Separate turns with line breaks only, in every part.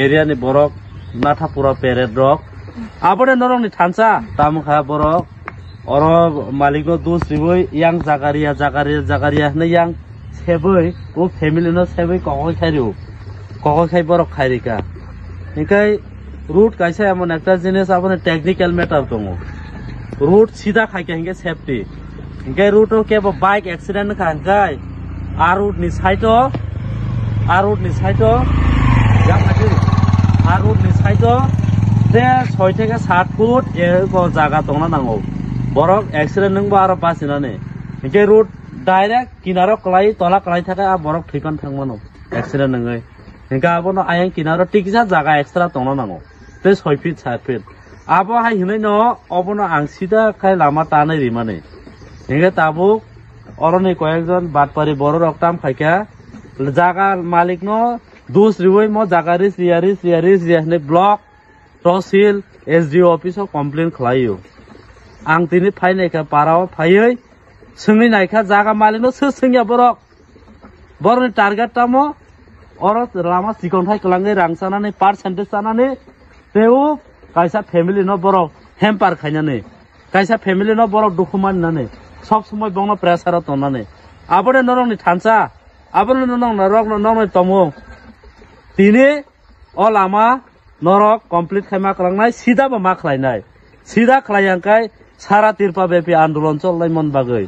area ni borok nata pura peret rok abone norong ni thansa tamkha borok oro malik no dus riboi yang jagaria ne yang seboi o family no seboi kokoi khai borok khairika nikai root kaisa emon ekta jinis apone technical matter tongo root sida khaike hinge safety hinge root o kebo bike accident khankai a root ni side o yang ati a root ni side o de 6 থেকে 7 foot e ko jaga tongna nango borok accident nang ba aro pasina ne hinge root direct kinaro klai tola klai thaka a borok thikon thangmano accident nangai hinga abono ayang kinaro tikisa jaga extra tongna nango te 6 feet 7 feet abo hai hinai no obono ang sida khai lama tanai rimane hinga tabuk oroni koyekjon batpari boro roktam khaika jaga malik no dus riwoi mo jaga riyaris ne block tehsil SDO অফিসে complain খালাयो आं तिनि फाइनायखा पाराव फायै सोंनि नायखा जागा मालिकनो सोंया बरनि target तामो अर Lama सिकनथाय कलाङै रांसानानै percentage जानानै तेउ कायसा family न बरक hamper खायनानै कायसा family न बरक दुखु माननानै सब समय बंनो प्रेसार तनानै आबोने नरंनि थानसा आबोने नरंनि तमो तिनि अ Lama Norok complete khai maklangnai sida ba maklainai sida khlaiyangkai sara tirpa bepi andolon chollai mon bagai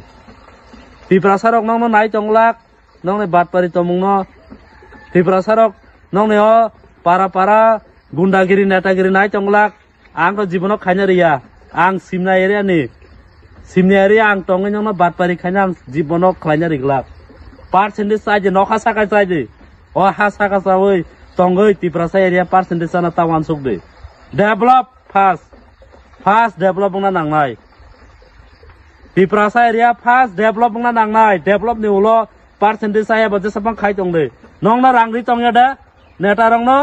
tiprasarok nongno nai tonglak nongne batpari tomungno tiprasarok nongne o para gundagiri netagiri nai tonglak angko jibono khaina riya ang simna area ang tongai nongno batpari khaina ang jibono khlaina riglak percentage saje nokha saka saje o ha saka sawoi Tonggoi tiprasa area percentage sana tawan sukde develop fast develop na nangnai tiprasa area fast develop na nangnai develop ni ulo percentage saya baje sapang khai tongde nongna rangri tongya da neta rongno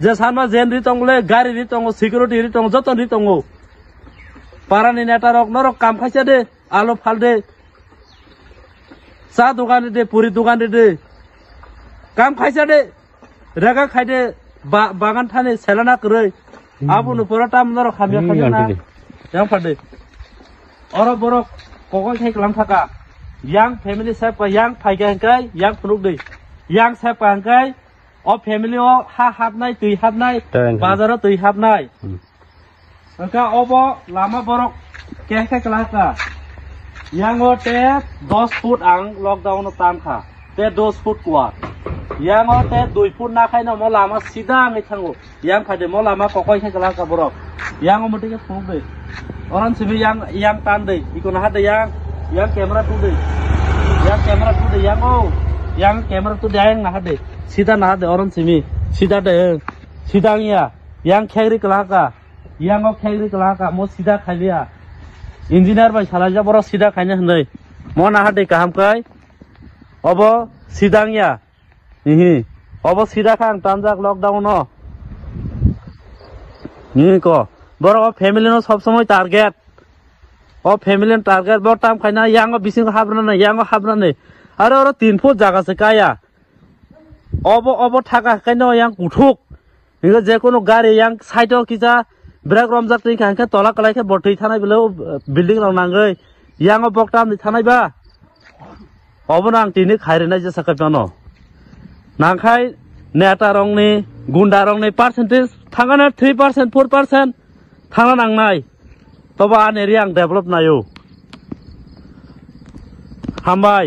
je sanma jen ri tongle gari ri tongo security ri tongo joton ri tongo parani neta rok norok kam khaisa de alo falde sa dogan de puri dogan de काम खायसा दे रेगा खायदे बागान थाने सेलाना करय आबो नुपुरा ताम नर खामिया खाना yang फादे और बरक कोगल थाय कलाम थाका yang family safe yang फायगा हंकाय yang फुनुक दे yang सेफ हंकाय अ family ओ हा हाबनाय तै हाबनाय बाजाराव तै हाबनाय हंका अबो लामा बरक केखा कलाका yang ओ ते 10 फुट आं लॉकडाउन ताम खा ते 10 फुट कुआ yang ote 2 फुट ना खायनो म लामा सीधा आंगै थांगो yang फायदे म लामा कोकय खाय कला का बरक yang ओमटे के फुक दे अरन सिबि yang तान दे इकोना हादे yang कैमरा टू दे yang ओ yang कैमरा टू दे yang ना हादे सीधा ना हादे अरन सिबि सीधा दे सीधा या yang खेगरि कला का yang ओ खेगरि कला का म सीधा खायलिया इंजिनियर बाय सालाजा बरक सीधा खायनो हनै म ना हादे काम काय अबो सीधा या अब सीधा खां तामजाक लॉकडाउन हो को बरो फैमिली नो सब समय टारगेट ओ फैमिली टारगेट बो टाम खायना यांगो बिसिंग हाबनानै आरो 3 फुट जागा से काया अब थाका खायनो yang कुथुक इगो जे कोनो गाड़ी yang साइडो किजा ब्रेक रमजाक दै खांखे तला कलायखे बटै थानाय बेलो बिल्डिं राव नांगै यांगो बकटाम नि थानायबा अबनो आं तिनि खायरेनाय जे साकायपानो नांखाय नेता रंनि गुंडा रंनि percentage थांगाना 3% 4% थांगा नांनाय तबा आन एरिया आं डेभलप नायो हामबाय।